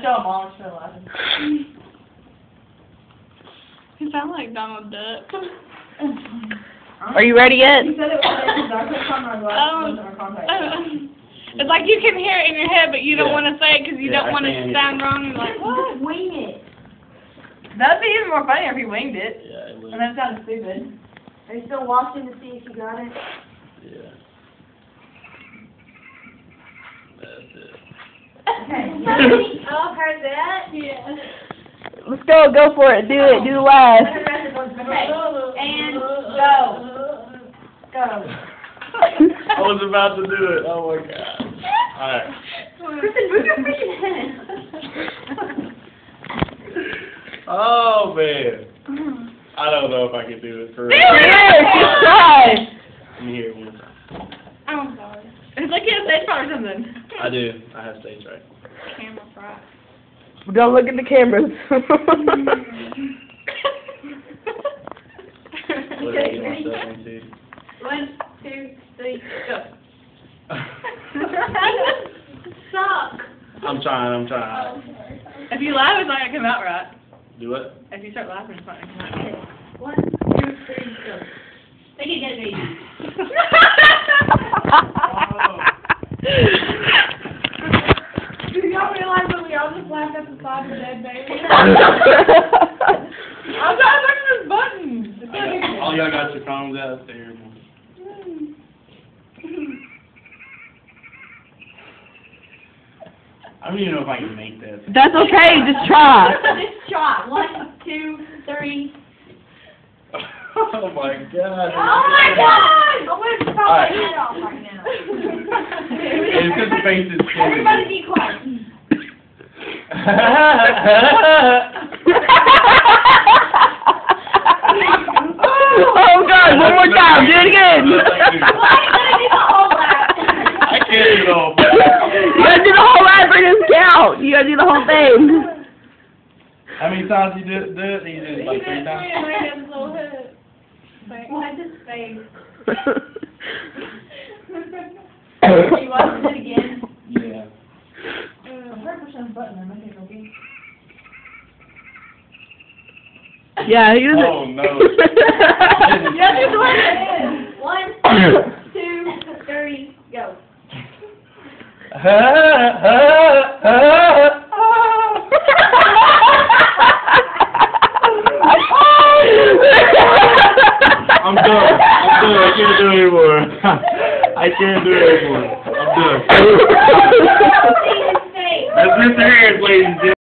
show them all. Show laughing. You sound like Donald Duck. Are you ready yet? You said it was dark on our glasses and our contact. It's like you can hear it in your head, but you don't want to say it because you Yeah, don't want to sound wrong. You're like, what? Wing it. That'd be even more funny if you winged it. Yeah, it would. And then it sounded stupid. Are you still watching to see if you got it? Yeah. That's it. Okay. Ready? Oh, heard that? Yeah. Let's go. Go for it. Do it. Do the last. Okay. And go. Go. I was about to do it. Oh my god. Alright. Kristen, move your freaking head. Oh man. I don't know if I can do it for real. Yes, try. Let me hear it one time. I'm sorry. It's like you have stage fright or something. I do. I have stage fright. Camera fright. Don't look at the cameras. What did I get myself into? 1, 2, 3, go. Suck. I'm trying. If you laugh, it's not gonna come out right. Do what? If you start laughing, it's not gonna come out right. 1, 2, 3, go. Make it dead, baby. Do y'all realize that we all just laughed at the side of the dead baby? I'm trying to look at this button. All y'all got your phones out there. I don't even know if I can make that. That's okay. Just try. Just try. 1, 2, 3. Oh my god. Oh my god! I'm going to pop my Alright. head off right now. It's because the face is Everybody be quiet. Oh God! One more time. Do it again. Well, I'm going to do the whole lap. I can't do it all. You gotta do the whole lap for this count. You gotta do the whole thing. How many times you do it? You do it like 3 times? What's his face? You want to do it again? Yeah. I'm trying to push that button. I'm making it okay. Yeah, he doesn't. Oh no. Yeah, just let it in. 1, 2, 3, go. I'm done. I can't do it anymore. I can't do it anymore. I'm done. See his face. That's Mr. Harris, ladies and gentlemen.